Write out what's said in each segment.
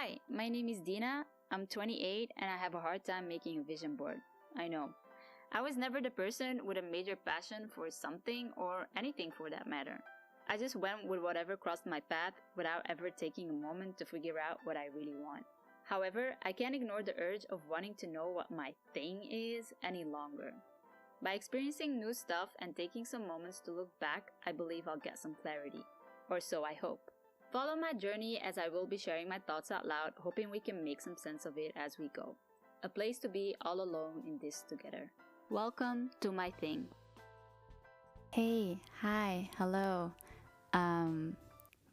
Hi, my name is Dina. I'm 28 and I have a hard time making a vision board. I know. I was never the person with a major passion for something or anything for that matter. I just went with whatever crossed my path without ever taking a moment to figure out what I really want. However, I can't ignore the urge of wanting to know what my thing is any longer. By experiencing new stuff and taking some moments to look back, I believe I'll get some clarity. Or so I hope. Follow my journey as I will be sharing my thoughts out loud, hoping we can make some sense of it as we go. A place to be all alone in this together. Welcome to my thing. Hey, hi, hello.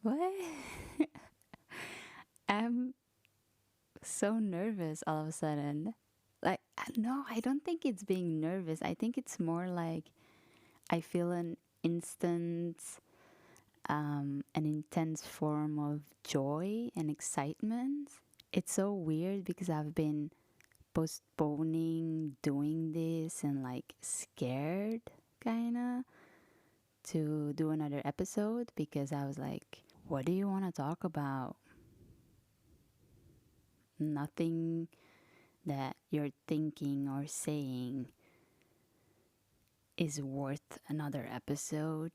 What? I'm so nervous all of a sudden. Like, no, I don't think it's being nervous. I think it's more like I feel an intense form of joy and excitement. It's so weird because I've been postponing doing this and like scared, kinda, to do another episode because I was like, what do you want to talk about? Nothing that you're thinking or saying is worth another episode.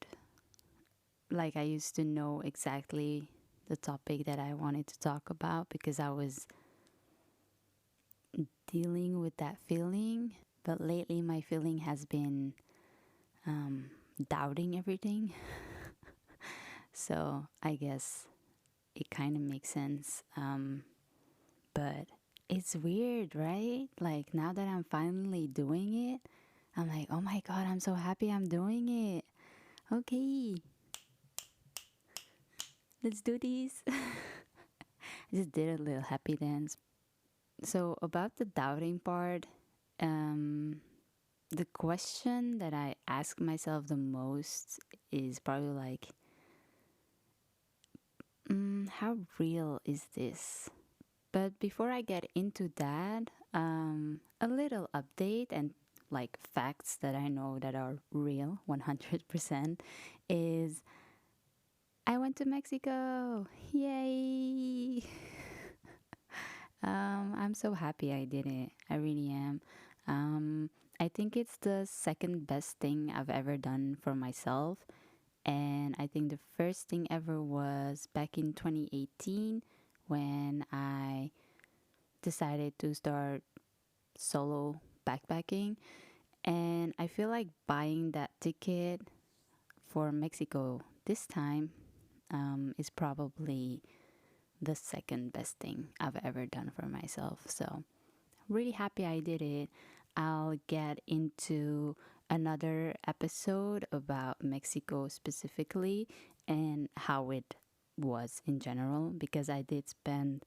Like, I used to know exactly the topic that I wanted to talk about because I was dealing with that feeling. But lately, my feeling has been doubting everything. So I guess it kind of makes sense. But it's weird, right? Like, now that I'm finally doing it, I'm like, oh my God, I'm so happy I'm doing it. Okay, let's do this. I just did a little happy dance. So, about the doubting part, the question that I ask myself the most is probably like, how real is this? But before I get into that, a little update and like facts that I know that are real 100% is I went to Mexico. Yay! I'm so happy I did it. I really am. I think it's the second best thing I've ever done for myself. And I think the first thing ever was back in 2018 when I decided to start solo backpacking. And I feel like buying that ticket for Mexico this time is probably the second best thing I've ever done for myself. So, really happy I did it. I'll get into another episode about Mexico specifically and how it was in general because I did spend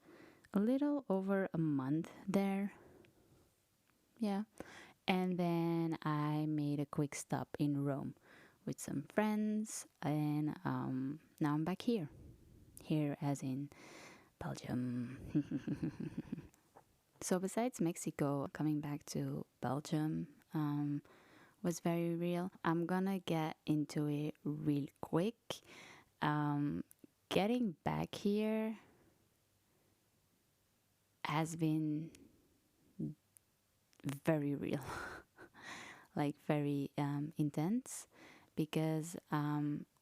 a little over a month there. Yeah. And then I made a quick stop in Rome with some friends, and now I'm back here. Here, as in Belgium. So, besides Mexico, coming back to Belgium was very real. I'm gonna get into it real quick. Getting back here has been very real, like very intense, because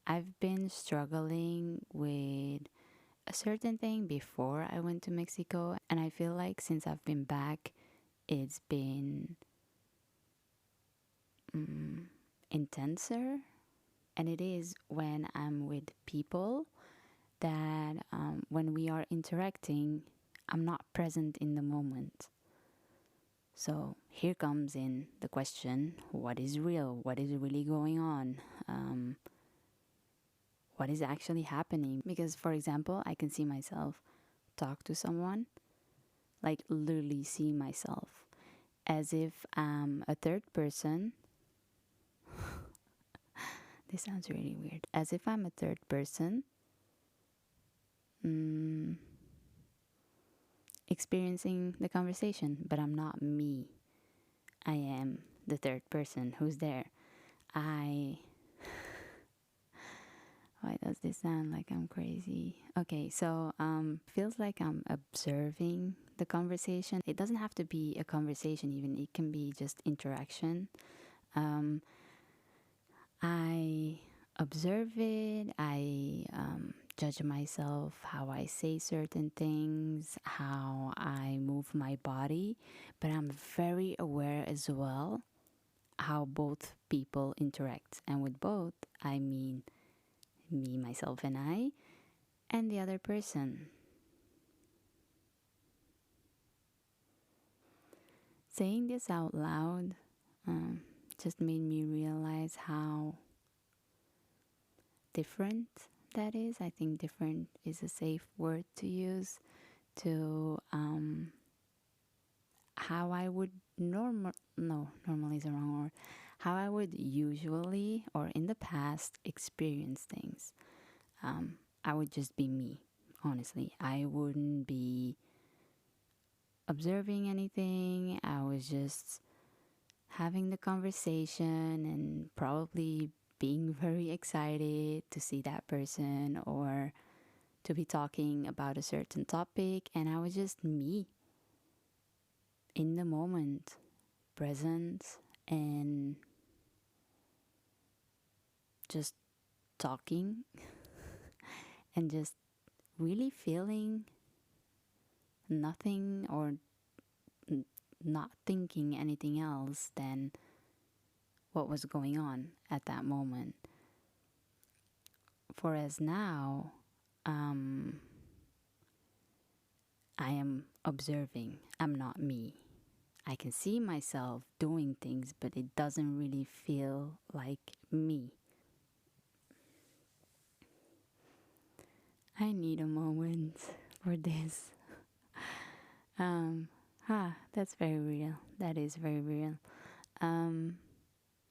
I've been struggling with a certain thing before I went to Mexico, and I feel like since I've been back, it's been intenser. And it is when I'm with people that when we are interacting, I'm not present in the moment. So here comes in the question, what is real? What is really going on? What is actually happening? Because, for example, I can see myself talk to someone, like literally see myself as if I'm a third person. This sounds really weird. As if I'm a third person experiencing the conversation, but I'm not me. I am the third person who's there. Why does this sound like I'm crazy? Okay, so feels like I'm observing the conversation. It doesn't have to be a conversation even. It can be just interaction. Um I observe it. I judge myself, how I say certain things, how I move my body, but I'm very aware as well how both people interact. And with both, I mean me, myself, and I, and the other person. Saying this out loud um, just made me realize how different that is. I think different is a safe word to use to how I would normally is a wrong word. How I would usually or in the past experience things. I would just be me, honestly. I wouldn't be observing anything. I was just having the conversation and probably being very excited to see that person or to be talking about a certain topic. And I was just me in the moment, present, and just talking and just really feeling nothing or n- not thinking anything else than what was going on at that moment. Whereas now, um, I am observing. I'm not me. I can see myself doing things, but it doesn't really feel like me. I need a moment for this. Um, that's very real. That is very real. Um,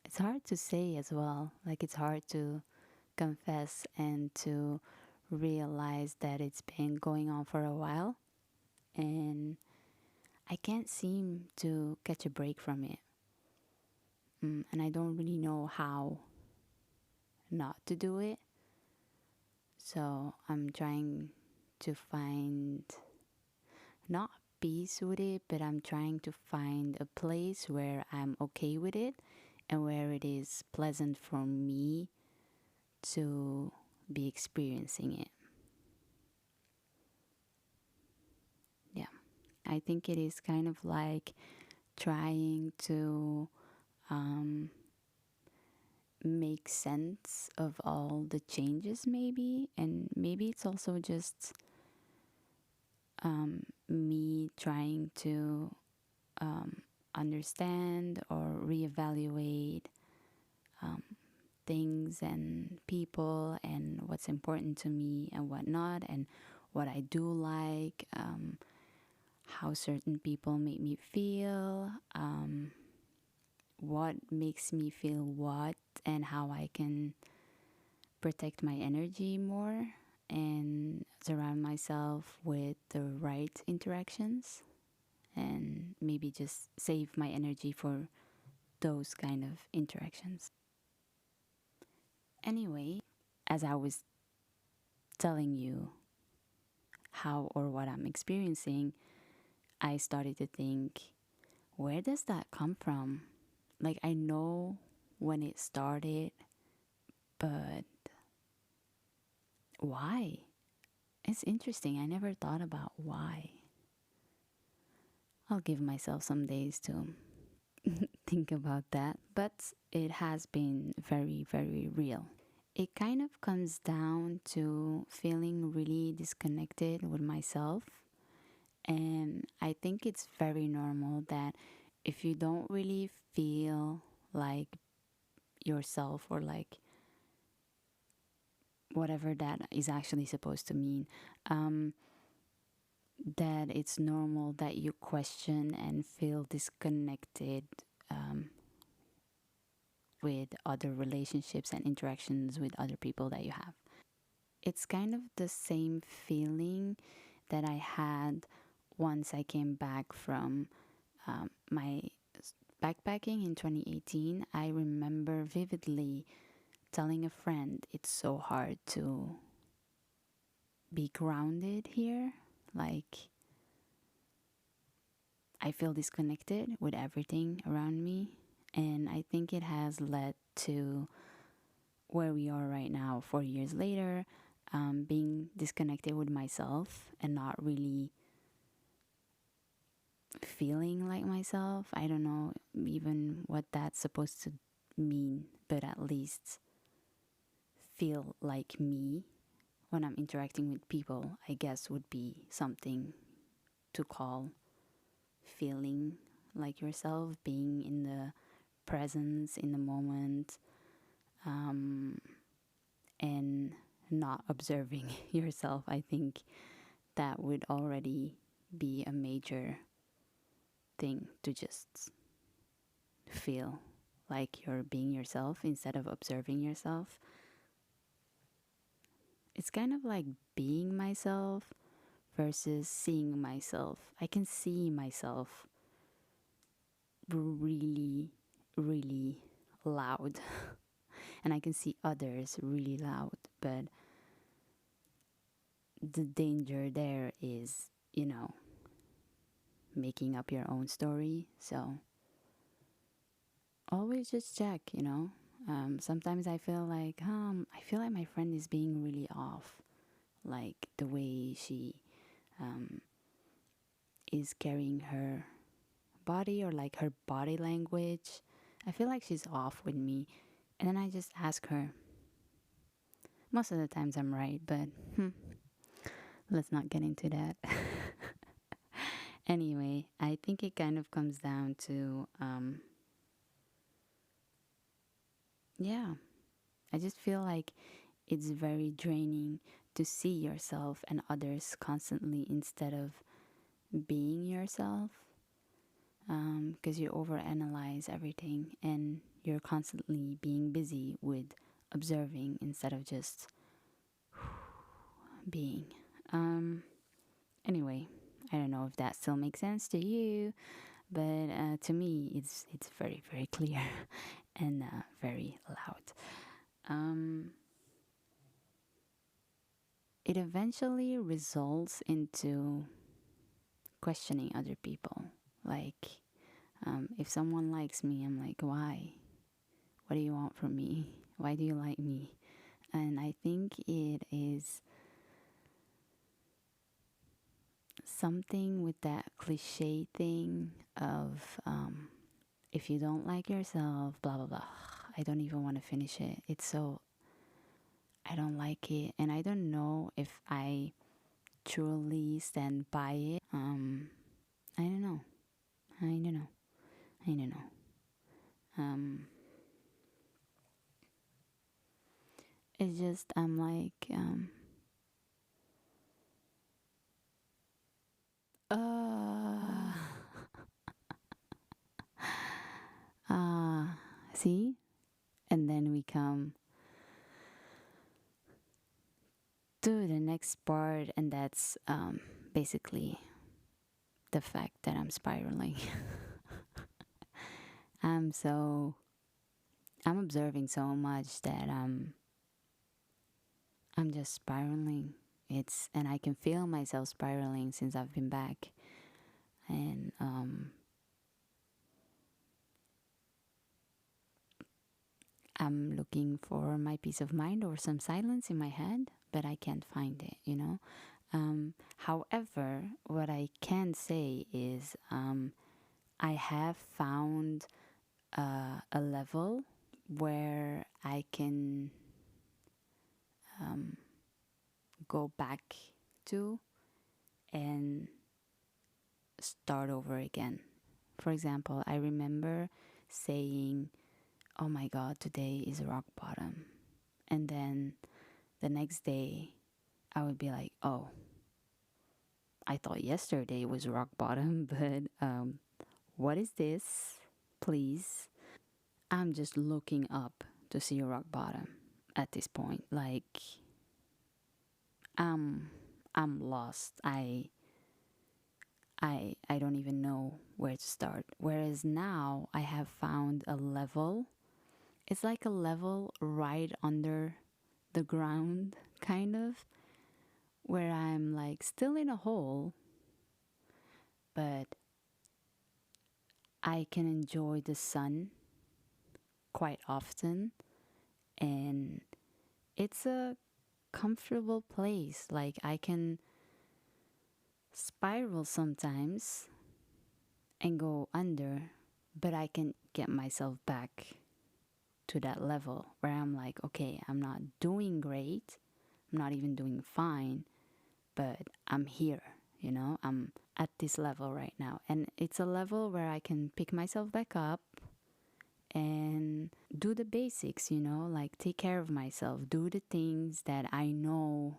it's hard to say as well. Like, it's hard to confess and to realize that it's been going on for a while. And I can't seem to catch a break from it. And I don't really know how not to do it. So I'm trying to find not peace with it, but I'm trying to find a place where I'm okay with it and where it is pleasant for me to be experiencing it. Yeah. I think it is kind of like trying to um, make sense of all the changes, maybe. And maybe it's also just me trying to um, understand or reevaluate um, things and people and what's important to me and whatnot, and what I do like, how certain people make me feel, what makes me feel what, and how I can protect my energy more and surround myself with the right interactions and maybe just save my energy for those kind of interactions. Anyway, as I was telling you how or what I'm experiencing, I started to think, where does that come from? Like, I know when it started, but why? It's interesting. I never thought about why. I'll give myself some days to think about that, but it has been very, very real. It kind of comes down to feeling really disconnected with myself. And I think it's very normal that if you don't really feel like yourself, or like whatever that is actually supposed to mean, that it's normal that you question and feel disconnected um, with other relationships and interactions with other people that you have. It's kind of the same feeling that I had once I came back from my backpacking in 2018. I remember vividly telling a friend it's so hard to be grounded here. Like, I feel disconnected with everything around me. And I think it has led to where we are right now, 4 years later, being disconnected with myself and not really feeling like myself. I don't know even what that's supposed to mean, but at least feel like me when I'm interacting with people, I guess would be something to call feeling like yourself, being in the presence, in the moment, um, and not observing yourself. I think that would already be a major thing to just feel like you're being yourself instead of observing yourself. It's kind of like being myself versus seeing myself. I can see myself really, really loud, and I can see others really loud, but the danger there is, making up your own story. So always just check, sometimes I feel like my friend is being really off, like the way she um, is carrying her body or like her body language. I feel like she's off with me. And then I just ask her. Most of the times I'm right, but let's not get into that. Anyway, I think it kind of comes down to, yeah, I just feel like it's very draining to see yourself and others constantly instead of being yourself, because you overanalyze everything and you're constantly being busy with observing instead of just being. Anyway, I don't know if that still makes sense to you, but to me, it's very very clear and very loud. Um, it eventually results into questioning other people. Like, if someone likes me, I'm like, why? What do you want from me? Why do you like me? And I think it is something with that cliche thing of if you don't like yourself, blah, blah, blah. I don't even want to finish it. It's so, I don't like it. And I don't know if I truly stand by it. I don't know. I don't know. I don't know. Um, it's just, I'm like, uh, uh, see? And then we come to the next part, and that's basically the fact that I'm spiraling. I'm so I'm observing so much that I'm just spiraling. It's and I can feel myself spiraling since I've been back, and I'm looking for my peace of mind or some silence in my head, but I can't find it. However, what I can say is I have found a level where I can um, go back to and start over again. For example, I remember saying, "Oh my God, today is rock bottom." And then the next day, I would be like, "Oh, I thought yesterday was rock bottom, but what is this? Please." I'm just looking up to see rock bottom at this point. Like, I'm I'm lost. I don't even know where to start. Whereas now I have found a level it's like a level right under the ground, kind of, where I'm like still in a hole, but I can enjoy the sun quite often. And it's a comfortable place. Like I can spiral sometimes and go under, but I can get myself back to that level where I'm like, okay, I'm not doing great, I'm not even doing fine, but I'm here, I'm at this level right now. And it's a level where I can pick myself back up and do the basics, like take care of myself, do the things that I know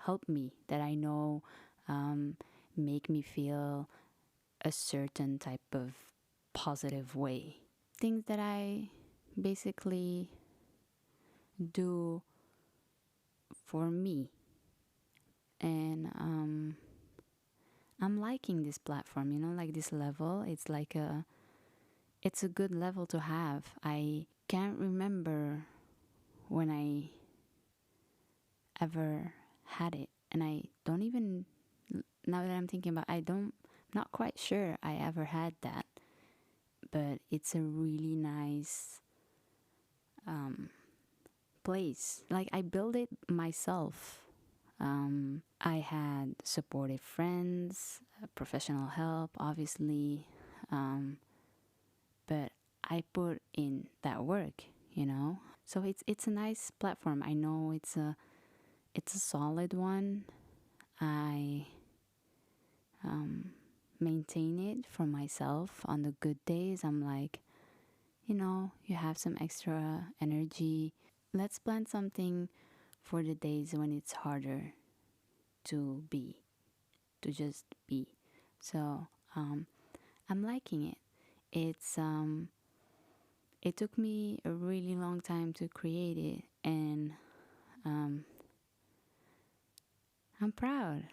help me, that I know make me feel a certain type of positive way. Things that I basically do for me. And I'm liking this platform, like this level. It's a good level to have. I can't remember when I ever had it. And I don't even, now that I'm thinking about, not quite sure I ever had that. But it's a really nice place. Like I built it myself. I had supportive friends, professional help, obviously, but I put in that work. So it's a nice platform. I know it's a solid one. I maintain it for myself. On the good days, I'm like, you have some extra energy. Let's plan something for the days when it's harder to be, to just be. So I'm liking it. It took me a really long time to create it, and I'm proud.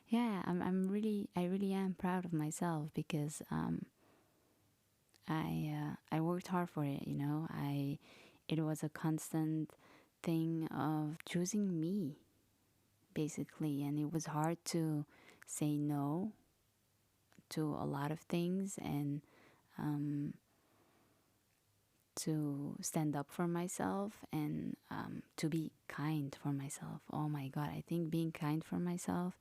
Yeah, I really am proud of myself because I worked hard for it. It was a constant thing of choosing me, basically, and it was hard to say no to a lot of things, and to stand up for myself, and to be kind for myself. Oh my god, I think being kind for myself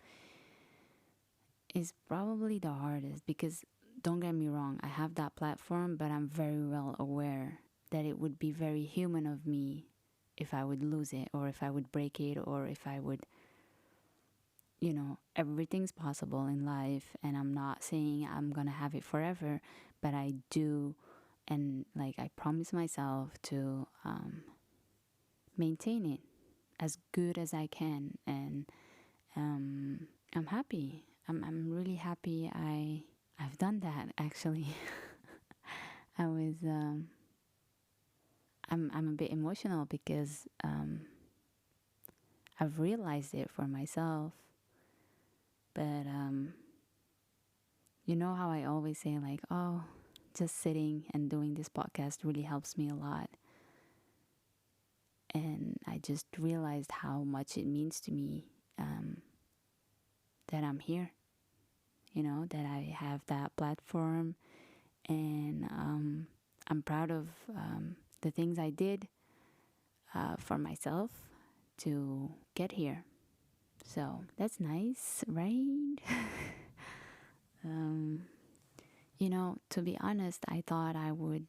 is probably the hardest, because don't get me wrong, I have that platform, but I'm very well aware that it would be very human of me if I would lose it, or if I would break it, or if I would, everything's possible in life, and I'm not saying I'm gonna have it forever, but I do. And like I promise myself to maintain it as good as I can. And I'm happy. I'm really happy I've done that, actually. I was I'm a bit emotional because I've realized it for myself. But you know how I always say, like, oh, just sitting and doing this podcast really helps me a lot. And I just realized how much it means to me, that I'm here, that I have that platform. And I'm proud of the things I did for myself to get here. So that's nice, right? um, to be honest, I thought I would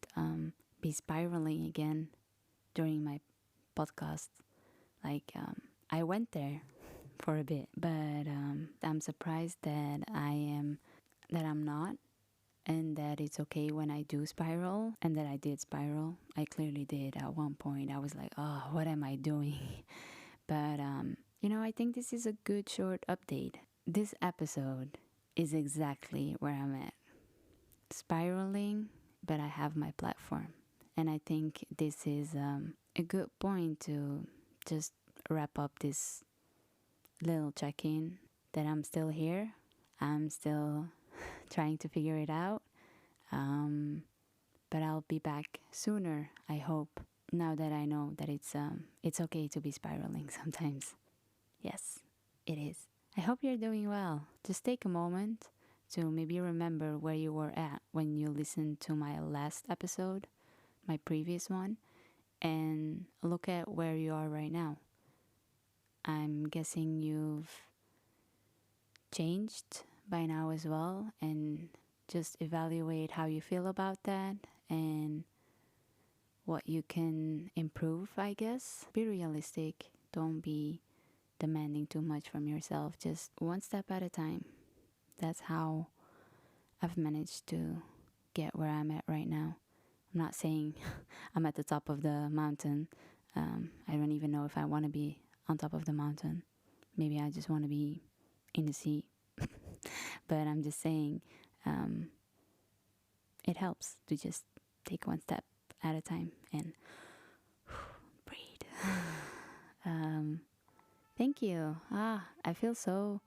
be spiraling again during my podcast. Like, I went there for a bit, but I'm surprised that I'm not, and that it's okay when I do spiral, and that I did spiral. I clearly did at one point. I was like, oh, what am I doing? But I think this is a good short update. This episode is exactly where I'm at. Spiraling, but I have my platform. And I think this is a good point to just wrap up this little check in, that I'm still here. I'm still trying to figure it out. but I'll be back sooner, I hope. Now that I know that it's okay to be spiraling sometimes. Yes, it is. I hope you're doing well. Just take a moment to maybe remember where you were at when you listened to my last episode, my previous one, and look at where you are right now. I'm guessing you've changed by now as well, and just evaluate how you feel about that and what you can improve, I guess. Be realistic. Don't be demanding too much from yourself. Just one step at a time. That's how I've managed to get where I'm at right now. I'm not saying I'm at the top of the mountain. I don't even know if I want to be on top of the mountain. Maybe I just want to be in the sea. But I'm just saying um, it helps to just take one step at a time and breathe. um, thank you. I feel so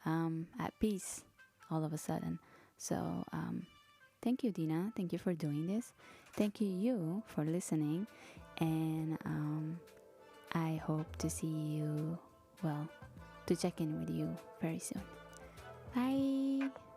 at peace all of a sudden. So, thank you, Dina. Thank you for doing this. Thank you for listening. And I hope to see you, well, to check in with you very soon. Bye.